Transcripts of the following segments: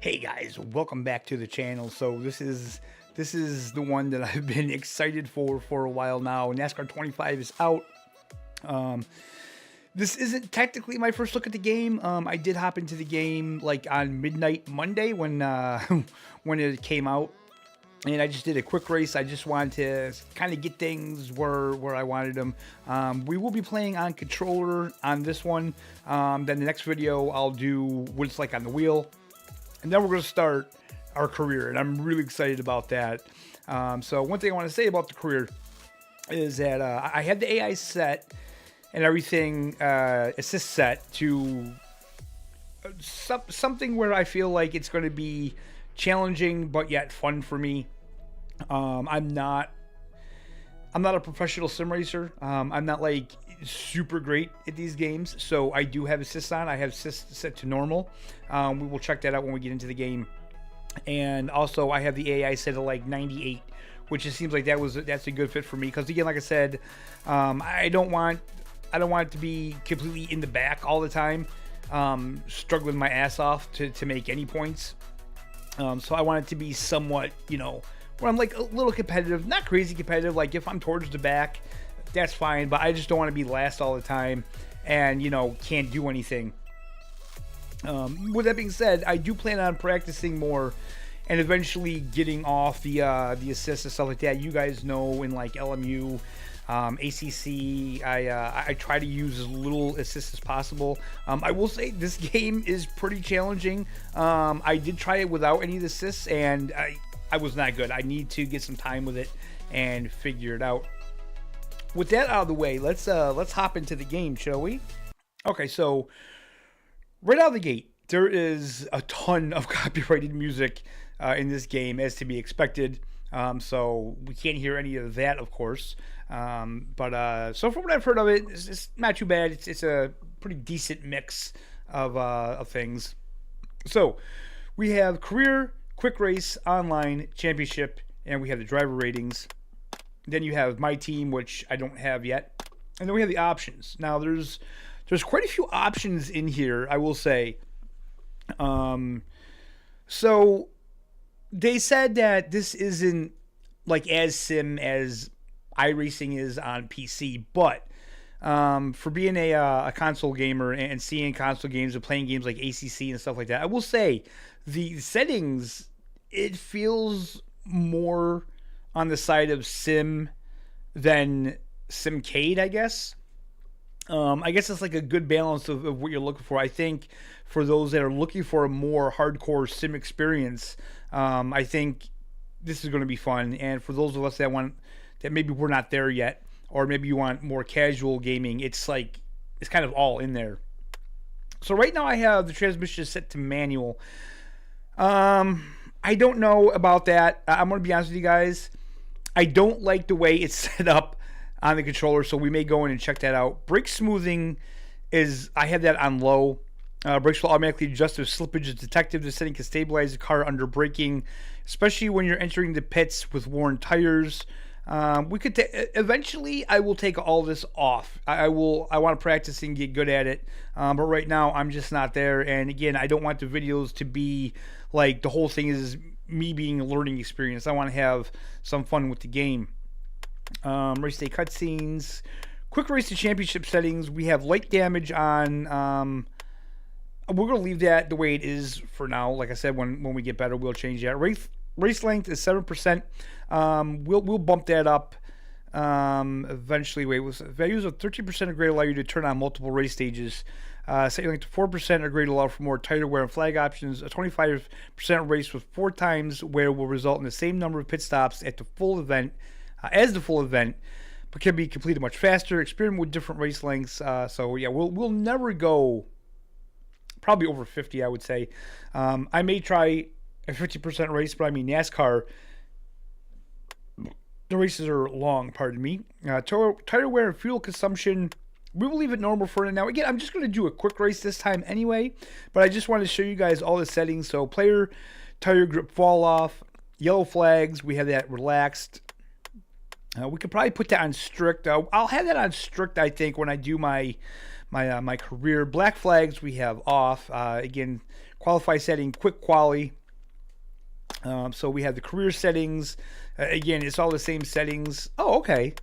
Hey guys, welcome back to the channel. So this is the one that I've been excited for a while now. NASCAR 25 is out. This isn't technically my first look at the game. I did hop into the game like on midnight Monday when when it came out, and I just did a quick race. I just wanted to kind of get things where I wanted them. We will be playing on controller on this one. Then the next video I'll do what it's like on the wheel. And then we're going to start our career, and I'm really excited about that. So one thing I want to say about the career is that I had the AI set and everything assist set to something where I feel like it's going to be challenging but yet fun for me. I'm not a professional sim racer. I'm not like super great at these games, so I do have assist on. I have assist set to normal. We will check that out when we get into the game. And also I have the AI set to like 98, which it seems like that's a good fit for me, because again, like I said, I don't want it to be completely in the back all the time, struggling my ass off to make any points. So I want it to be somewhat, where I'm like a little competitive, not crazy competitive. Like if I'm towards the back, that's fine, but I just don't want to be last all the time and, can't do anything. With that being said, I do plan on practicing more and eventually getting off the assists and stuff like that. You guys know in like LMU, ACC, I try to use as little assists as possible. I will say this game is pretty challenging. I did try it without any of the assists, and I was not good. I need to get some time with it and figure it out. With that out of the way, let's hop into the game, shall we? Okay, so right out of the gate, there is a ton of copyrighted music in this game, as to be expected. So we can't hear any of that, of course. But so from what I've heard of it, it's not too bad. It's a pretty decent mix of things. So we have career, quick race, online, championship, and we have the driver ratings. Then you have my team, which I don't have yet. And then we have the options. Now, there's quite a few options in here, I will say. So they said that this isn't like as sim as iRacing is on PC, but for being a console gamer and seeing console games and playing games like ACC and stuff like that, I will say the settings, it feels more on the side of sim than simcade, I guess. I guess it's like a good balance of what you're looking for. I think for those that are looking for a more hardcore sim experience, I think this is going to be fun. And for those of us that maybe we're not there yet, or maybe you want more casual gaming, it's kind of all in there. So right now I have the transmission set to manual. I don't know about that. I'm going to be honest with you guys. I don't like the way it's set up on the controller, so we may go in and check that out. Brake smoothing I have that on low. Brakes will automatically adjust if slippage is detected. The setting can stabilize the car under braking, especially when you're entering the pits with worn tires. Eventually I will take all this off. I want to practice and get good at it. But right now I'm just not there. And again, I don't want the videos to be like the whole thing is me being a learning experience. I want to have some fun with the game. Race day cutscenes, quick race to championship settings. We have light damage on. We're gonna leave that the way it is for now. Like I said, when we get better, we'll change that. Race length is 7%. We'll bump that up eventually. Values of 13% or greater allow you to turn on multiple race stages. Setting length to 4% or greater allow for more tire wear and flag options. A 25% race with 4 times wear will result in the same number of pit stops at the full event as the full event, but can be completed much faster. Experiment with different race lengths. So yeah, we'll never go probably over 50, I would say. I may try a 50% race, but I mean NASCAR, the races are long, pardon me. Tire wear and fuel consumption, we will leave it normal for now. Again, I'm just going to do a quick race this time anyway, but I just wanted to show you guys all the settings. So player tire grip fall off, yellow flags, we have that relaxed. We could probably put that on strict. I'll have that on strict, I think, when I do my career. Black flags we have off. Again, qualify setting, quick quali. So we have the career settings. Again, it's all the same settings. Oh, okay.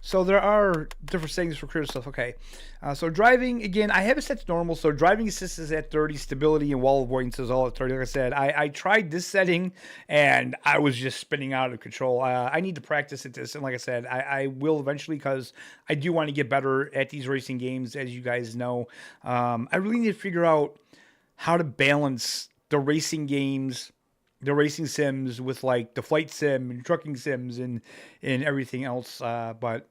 So there are different settings for career stuff. Okay. So driving, again, I have it set to normal. So driving assist is at 30. Stability and wall avoidance is all at 30. Like I said, I tried this setting and I was just spinning out of control. I need to practice at this. And like I said, I will eventually, because I do want to get better at these racing games, as you guys know. I really need to figure out how to balance the racing games, the racing sims, with like the flight sim and trucking sims and everything else. But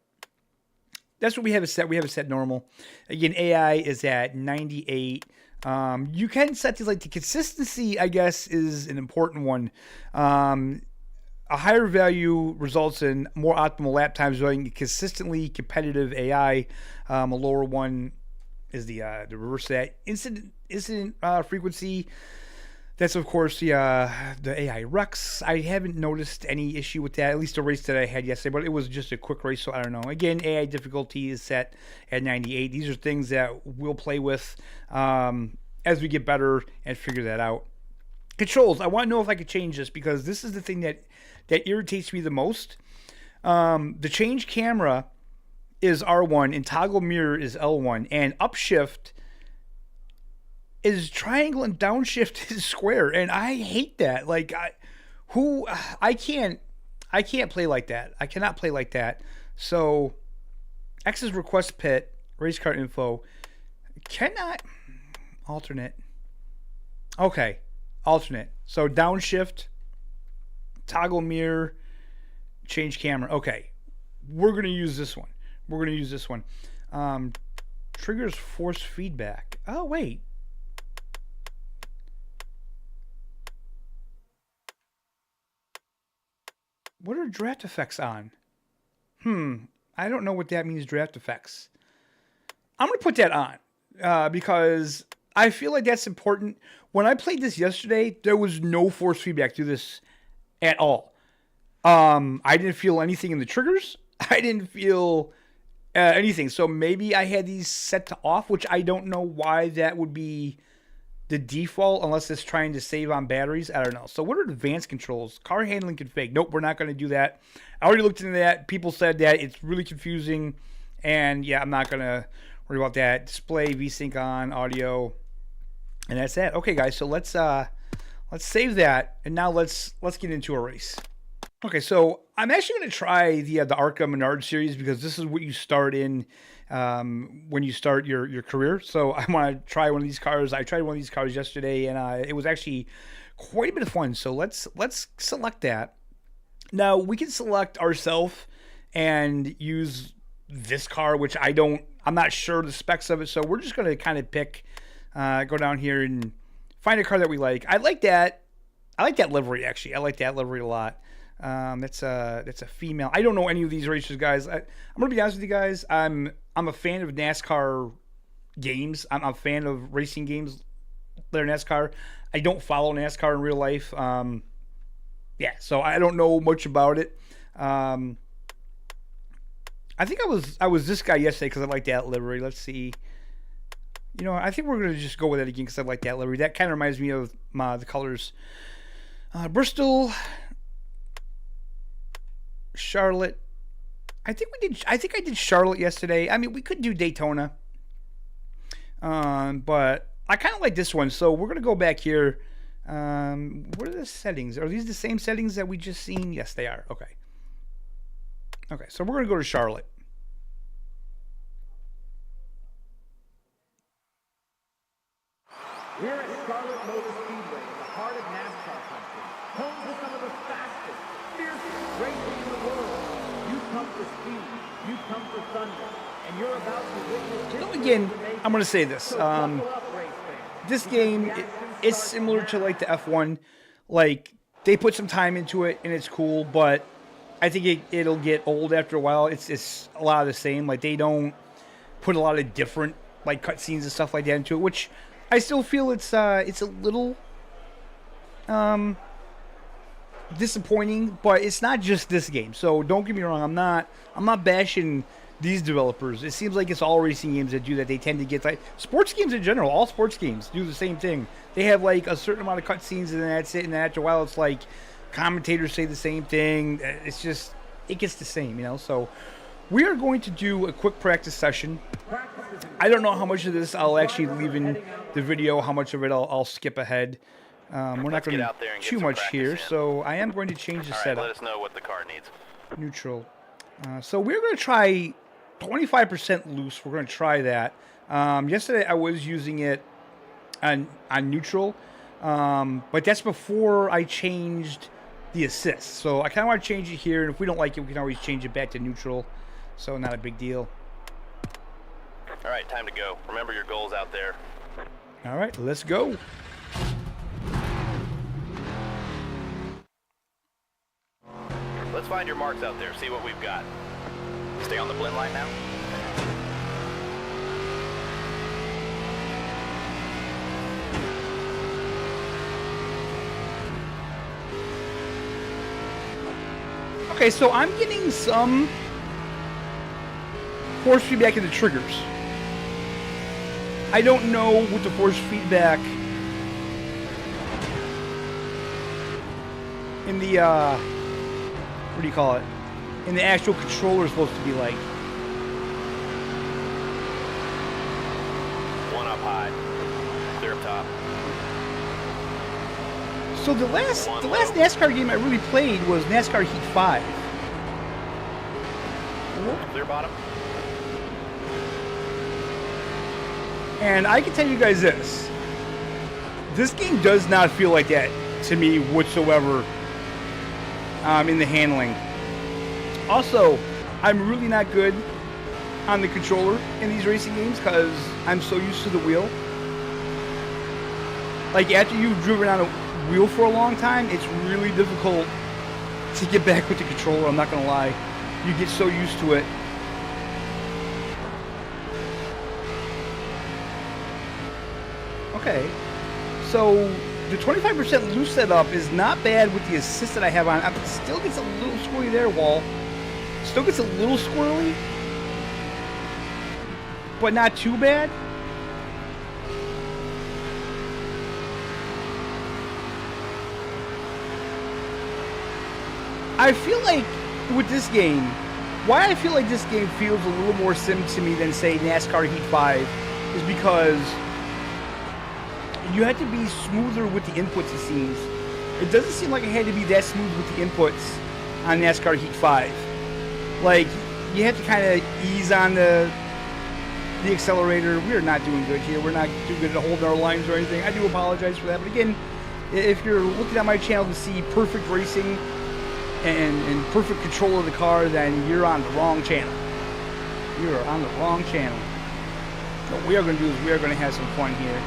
that's what we have it set. We have it set normal. Again, AI is at 98. You can set these, like the consistency, I guess, is an important one. A higher value results in more optimal lap times running consistently competitive AI. A lower one is the reverse of that. Incident frequency. That's, of course, the AI Rux. I haven't noticed any issue with that, at least the race that I had yesterday, but it was just a quick race, so I don't know. Again, AI difficulty is set at 98. These are things that we'll play with as we get better and figure that out. Controls. I want to know if I could change this, because this is the thing that irritates me the most. The change camera is R1 and toggle mirror is L1, and upshift is triangle and downshift is square, and I hate that. Like, I can't play like that. I cannot play like that. So X is request pit, race car info. Cannot alternate. Okay, alternate. So downshift, toggle mirror, change camera. Okay, we're gonna use this one. Triggers force feedback. Oh wait. What are draft effects on? I don't know what that means, draft effects. I'm going to put that on because I feel like that's important. When I played this yesterday, there was no force feedback through this at all. I didn't feel anything in the triggers. I didn't feel anything. So maybe I had these set to off, which I don't know why that would be the default, unless it's trying to save on batteries. I don't know. So what are advanced controls? Car handling config. Nope, we're not going to do that. I already looked into that. People said that it's really confusing, and yeah, I'm not going to worry about that. Display, VSync on, audio, and that's that. Okay, guys, so let's save that, and now let's get into a race. Okay, so I'm actually going to try the ARCA Menards Series, because this is what you start in when you start your career. So I want to try one of these cars. I tried one of these cars yesterday, and it was actually quite a bit of fun. So let's select that. Now we can select ourselves and use this car, which I'm not sure the specs of it. So we're just going to kind of pick, go down here and find a car that we like. I like that livery, actually. I like that livery a lot. That's a female. I don't know any of these racers, guys. I'm gonna be honest with you guys. I'm a fan of NASCAR games. I'm a fan of racing games that are NASCAR. I don't follow NASCAR in real life. Yeah, so I don't know much about it. I think I was this guy yesterday because I like that livery. Let's see. You know, I think we're gonna just go with that again because I like that livery. That kind of reminds me of the colors. Bristol, Charlotte. I think I did Charlotte yesterday. I mean, we could do Daytona. But I kind of like this one. So we're going to go back here. What are the settings? Are these the same settings that we just seen? Yes, they are. Okay. Okay, so we're going to go to Charlotte. We're at Charlotte Motor Speedway, in the heart of NASCAR country, home to some of the fastest, fiercest racing in the world. You come for speed, you come for thunder, and you're about to witness this. So again, I'm going to say this. This game is similar to like the F1. Like, they put some time into it, and it's cool, but I think it'll get old after a while. It's a lot of the same. Like, they don't put a lot of different like cutscenes and stuff like that into it, which I still feel it's a little disappointing, but it's not just this game. So don't get me wrong. I'm not bashing these developers. It seems like it's all racing games that do that. They tend to get like sports games in general. All sports games do the same thing. They have like a certain amount of cutscenes and then that's it. And then after a while, it's like commentators say the same thing. It's just it gets the same, you know. So we are going to do a quick practice session. I don't know how much of this I'll actually leave in the video. How much of it I'll skip ahead. We're not going to do too much here, so I am going to change the setup. Let us know what the car needs. Neutral. So we're going to try 25% loose. We're going to try that. Yesterday I was using it on neutral, but that's before I changed the assist. So I kind of want to change it here, and if we don't like it, we can always change it back to neutral. So not a big deal. All right, time to go. Remember your goals out there. All right, let's go. Let's find your marks out there, see what we've got. Stay on the blend line now. Okay, so I'm getting some force feedback in the triggers. I don't know what the force feedback in the what do you call it? In the actual controller is supposed to be like. One up high. Clear up top. So the last NASCAR game I really played was NASCAR Heat 5. Clear bottom. And I can tell you guys this. This game does not feel like that to me whatsoever in the handling. Also, I'm really not good on the controller in these racing games because I'm so used to the wheel. Like after you've driven on a wheel for a long time, it's really difficult to get back with the controller, I'm not gonna lie. You get so used to it. Okay, so the 25% loose setup is not bad with the assist that I have on. It still gets a little squirrely there, Wall. Still gets a little squirrely, but not too bad. I feel like with this game, why I feel like this game feels a little more sim to me than say NASCAR Heat 5 is because you had to be smoother with the inputs, it seems. It doesn't seem like it had to be that smooth with the inputs on NASCAR Heat 5. Like, you have to kind of ease on the accelerator. We're not doing good here. We're not too good at holding our lines or anything. I do apologize for that. But again, if you're looking at my channel to see perfect racing and perfect control of the car, then you're on the wrong channel. You're on the wrong channel. What we are going to do is we are going to have some fun here.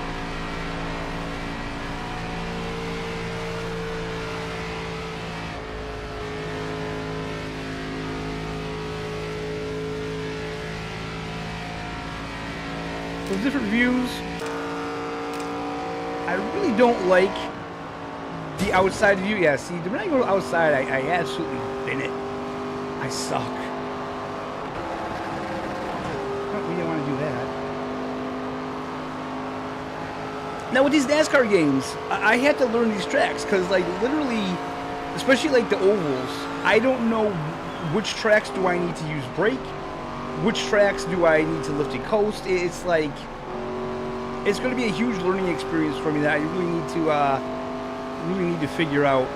Those different views, I really don't like the outside view. Yeah, see, when I go outside, I absolutely bin it. I suck. Oh, we didn't want to do that. Now with these NASCAR games, I had to learn these tracks because, like, literally, especially like the ovals, I don't know which tracks do I need to use brake. Which tracks do I need to lift and coast? It's like, it's going to be a huge learning experience for me that I really need to figure out.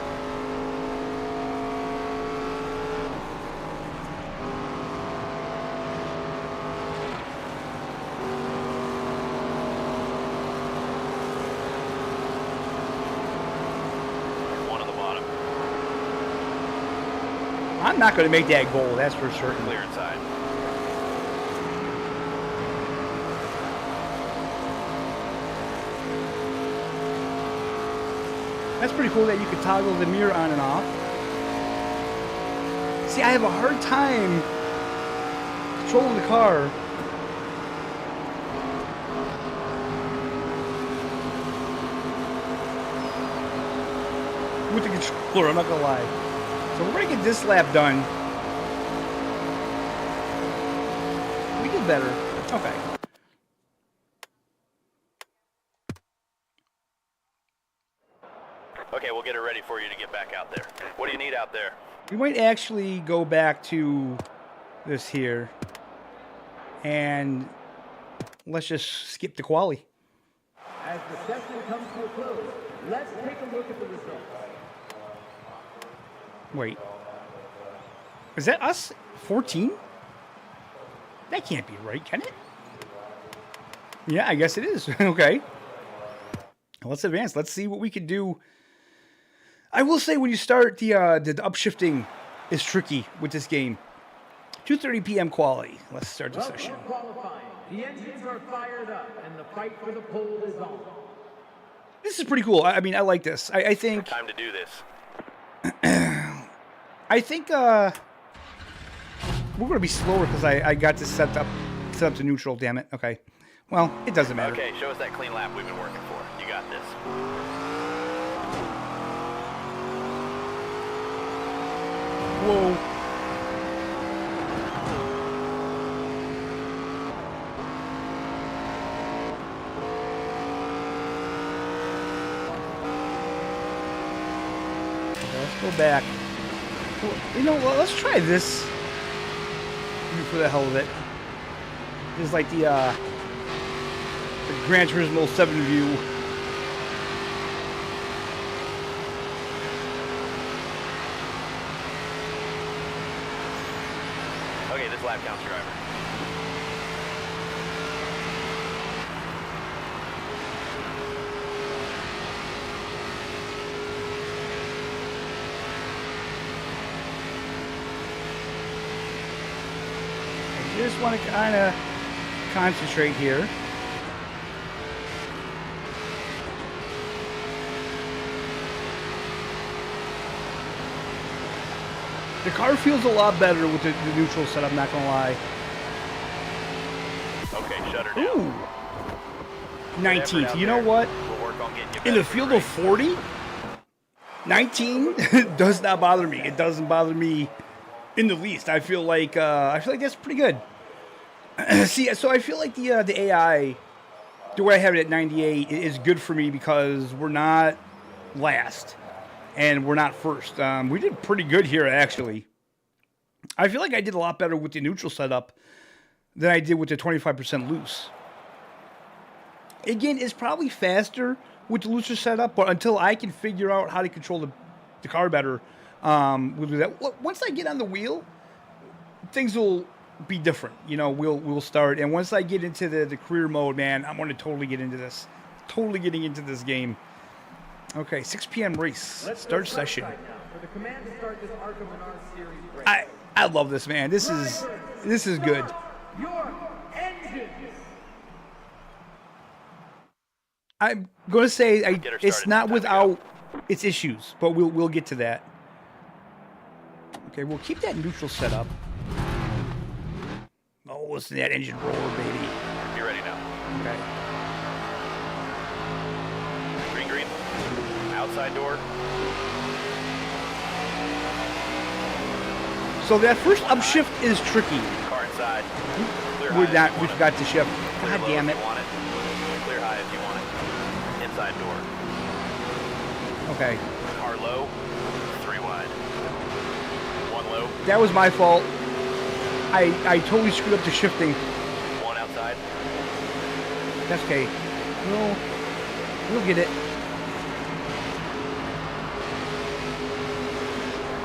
One on the bottom. I'm not going to make that goal, that's for certain. Clear inside. That's pretty cool that you could toggle the mirror on and off. See, I have a hard time controlling the car. With the controller, I'm not gonna lie. So we're gonna get this lap done. we did better. Okay. Okay, we'll get it ready for you to get back out there. What do you need out there? We might actually go back to this here. And let's just skip the quali. As the session comes to a close, let's take a look at the results. Wait. Is that us? 14? That can't be right, can it? Yeah, I guess it is. Okay. Let's advance. Let's see what we can do. I will say when you start, the upshifting is tricky with this game. 2:30 p.m. quality. Let's start the session. Qualifying. The engines are fired up, and the fight for the pole is on. This is pretty cool. I mean, I like this. I think... Time to do this. I think we're going to be slower because I got this set up to neutral, damn it. Okay. Well, it doesn't matter. Okay, show us that clean lap we've been working for. You got this. Whoa. Let's go back. Well, you know, well, let's try this for the hell of it. This is like the Gran Turismo 7 view. Okay, this lap counts, driver. I just want to kind of concentrate here. The car feels a lot better with the neutral set, I'm not going to lie. Okay, shut her down. Ooh. 19th. You know what? We'll work on getting you In better a field for of 40, 19 does not bother me. It doesn't bother me in the least. I feel like that's pretty good. See, so I feel like the AI, the way I have it at 98, is good for me because we're not last and we're not first. We did pretty good here, actually. I feel like I did a lot better with the neutral setup than I did with the 25% loose. Again, it's probably faster with the looser setup, but until I can figure out how to control the car better, we'll do that. Once I get on the wheel, things will be different. You know, we'll start, and once I get into the career mode, man, I'm going to totally get into this. Totally getting into this game. Okay, 6 p.m. race. Let's Start session. right now for the command to start this ARCA Menards Series race. I love this, man. This is good. Your engines. I'm going to say Get her it's started. not Time to without its issues, but we'll get to that. Okay, we'll keep that neutral set up. Oh, listen to that engine roar, baby. Be ready now. Okay. Green. Outside door. So that first upshift is tricky. Car inside. Clear We high if you want it. forgot to shift. Clear God low damn if it. you want it. Clear high if you want it. Inside door. Okay. Car low. 3 wide. 1 low. That was my fault. I totally screwed up the shifting. 1 outside. That's okay. We'll get it.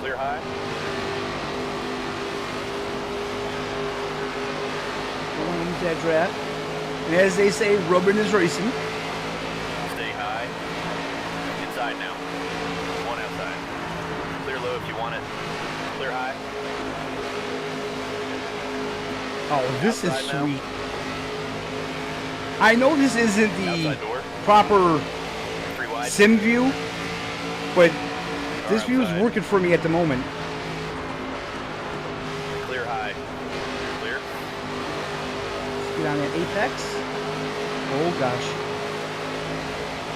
Clear high. Don't want to lose that draft. And as they say, rubbing is racing. Stay high. Inside now. 1 outside. Clear low if you want it. Clear high. Oh, this is Outside now. sweet. I know this isn't the Outside door. proper 3 wide. sim view, but this Car view is outside. working for me at the moment. Clear high. Clear. Get on that apex. Oh gosh.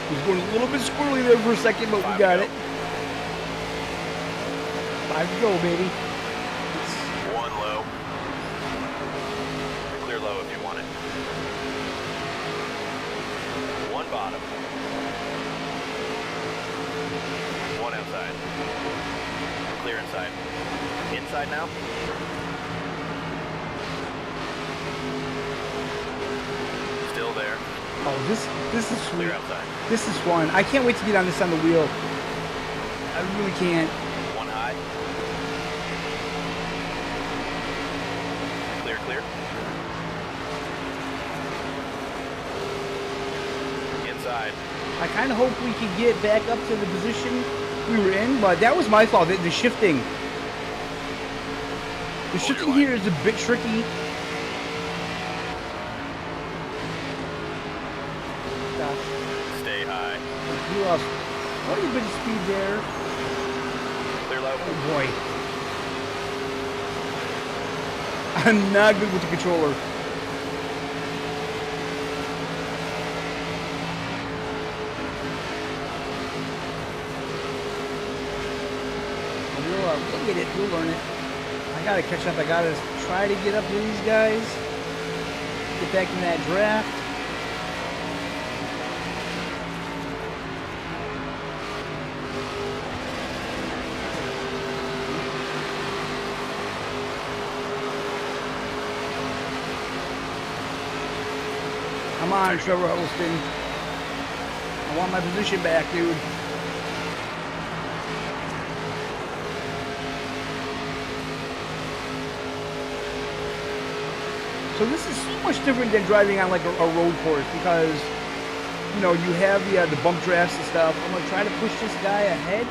He's going a little bit squirrely there for a second, but we 5 got to it. 5 to go, baby. 1 low. Clear One bottom. One outside. Clear inside. Inside now. Still there. Oh, this is sweet. Clear outside. This is fun. I can't wait to get on this on the wheel. I really can't. One high. Clear, clear. Inside. I kind of hope we can get back up to the position we were in, but that was my fault. The shifting. The shifting here is a bit tricky. Gosh. Stay high. We lost quite a bit of speed there. Clear low. Oh boy. I'm not good with the controller. We'll get it. We'll learn it. I gotta catch up. I gotta try to get up to these guys. Get back in that draft. Come on, Trevor Huddleston. I want my position back, dude. So this is so much different than driving on like a road course because, you know, you have the bump drafts and stuff. I'm gonna try to push this guy ahead.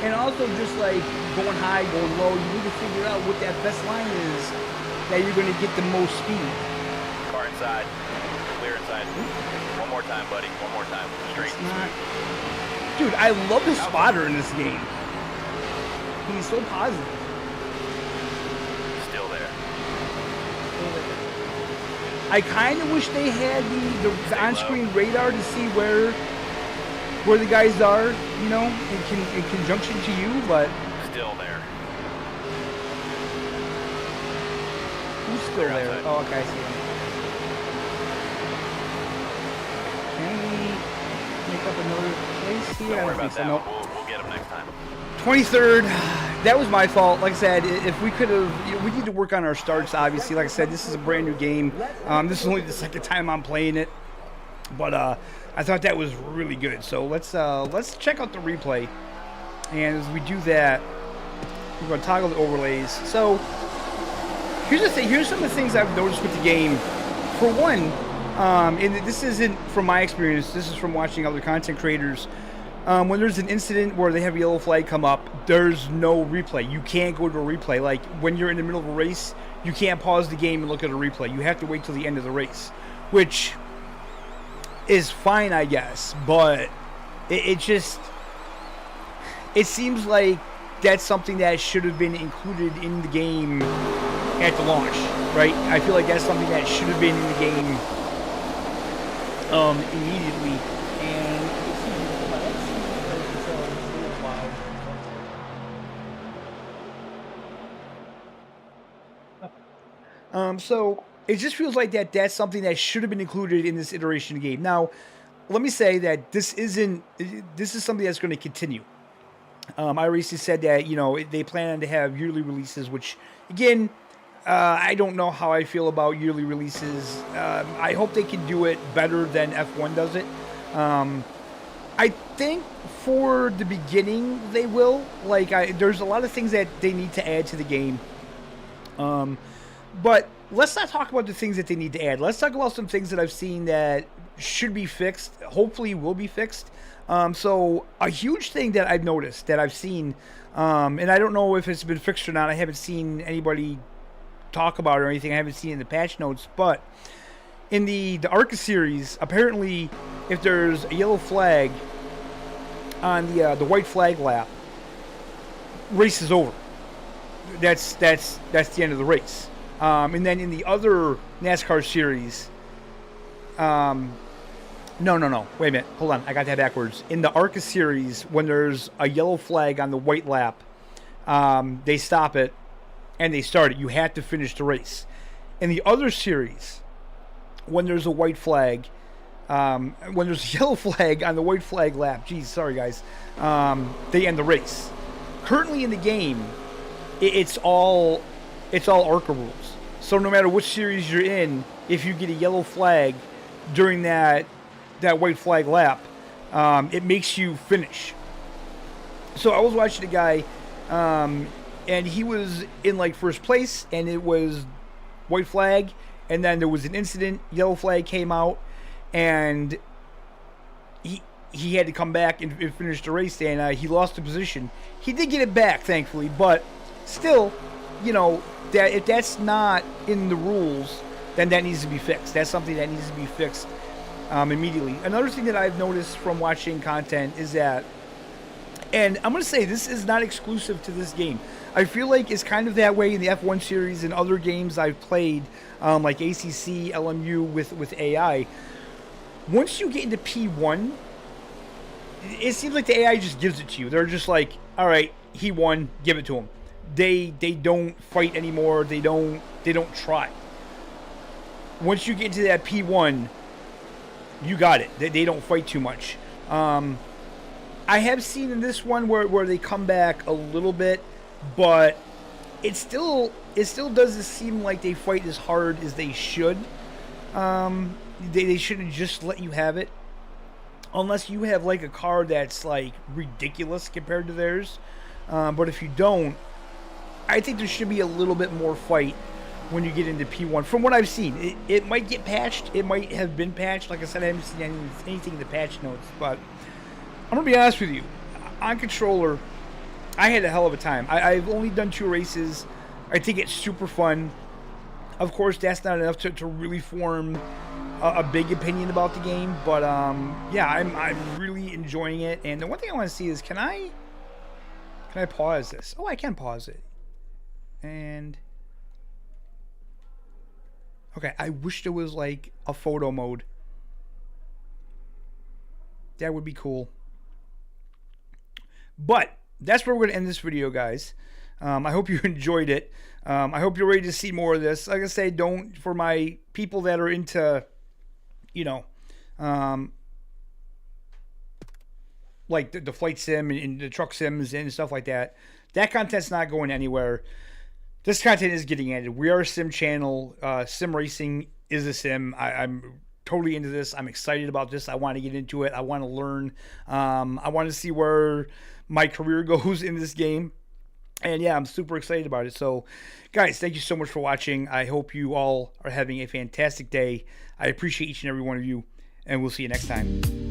And also just like going high, going low, you need to figure out what that best line is that you're gonna get the most speed. Car inside. Clear inside. One more time, buddy. One more time. Straight. It's not... Dude, I love the spotter in this game. He's so positive. Still there. I kind of wish they had the on-screen radar to see where the guys are, you know, in conjunction to you, but Still there. who's still there? outside. Oh, okay, I see him. Can we make up another place here? I Don't worry don't think about so. that Nope. one. We'll get him next time. 23rd. That was my fault. Like I said, if we could have, we need to work on our starts. Obviously, like I said, this is a brand new game. This is only the second time I'm playing it, but I thought that was really good. So let's check out the replay. And as we do that, we're going to toggle the overlays. So here's the thing. Here's some of the things I've noticed with the game. For one, and this isn't from my experience. This is from watching other content creators. When there's an incident where they have a yellow flag come up, there's no replay. You can't go to a replay. Like when you're in the middle of a race, you can't pause the game and look at a replay. You have to wait till the end of the race, which is fine, I guess. But it seems like that's something that should have been included in the game at the launch, right? I feel like that's something that should have been in the game immediately. And so it just feels like that's something that should have been included in this iteration of the game. Now, let me say that this is something that's going to continue. iRacing said that, you know, they plan to have yearly releases, which, again, I don't know how I feel about yearly releases. I hope they can do it better than F1 does it. I think for the beginning they will. Like, there's a lot of things that they need to add to the game. But let's not talk about the things that they need to add. Let's talk about some things that I've seen that should be fixed, hopefully will be fixed. So a huge thing that I've noticed, that I've seen, and I don't know if it's been fixed or not. I haven't seen anybody talk about it or anything. I haven't seen it in the patch notes. But in the ARCA series, apparently if there's a yellow flag on the white flag lap, race is over. That's the end of the race. And then in the other NASCAR series, no. Wait a minute. Hold on. I got that backwards. In the ARCA series, when there's a yellow flag on the white lap, they stop it and they start it. You have to finish the race. In the other series, when there's a white flag, when there's a yellow flag on the white flag lap, geez, sorry guys, they end the race. Currently in the game, it's all ARCA rules. So no matter which series you're in, if you get a yellow flag during that white flag lap, it makes you finish. So I was watching a guy, and he was in like first place, and it was white flag, and then there was an incident, yellow flag came out, and he had to come back and finish the race, and he lost the position. He did get it back, thankfully, but still, you know, that if that's not in the rules, then that needs to be fixed. That's something that needs to be fixed immediately. Another thing that I've noticed from watching content is that, and I'm going to say this is not exclusive to this game. I feel like it's kind of that way in the F1 series and other games I've played, like ACC, LMU with AI. Once you get into P1, it seems like the AI just gives it to you. They're just like, all right, he won, give it to him. They don't fight anymore. They don't try. Once you get into that P1, you got it. They don't fight too much. I have seen in this one where they come back a little bit, but it still doesn't seem like they fight as hard as they should. They shouldn't just let you have it, unless you have like a car that's like ridiculous compared to theirs. But if you don't, I think there should be a little bit more fight when you get into P1. From what I've seen, it might get patched. It might have been patched. Like I said, I haven't seen anything in the patch notes. But I'm going to be honest with you. On controller, I had a hell of a time. I've only done 2 races. I think it's super fun. Of course, that's not enough to really form a big opinion about the game. But, yeah, I'm really enjoying it. And the one thing I want to see is, can I pause this? Oh, I can pause it. And okay, I wish there was like a photo mode. That would be cool. But that's where we're going to end this video, guys. I hope you enjoyed it. I hope you're ready to see more of this. Like I say, for my people that are into, you know, like the flight sim and the truck sims and stuff like that, that content's not going anywhere. This content is getting added. We are a sim channel. Sim racing is a sim. I'm totally into this. I'm excited about this. I want to get into it. I want to learn. I want to see where my career goes in this game. And yeah, I'm super excited about it. So, guys, thank you so much for watching. I hope you all are having a fantastic day. I appreciate each and every one of you. And we'll see you next time.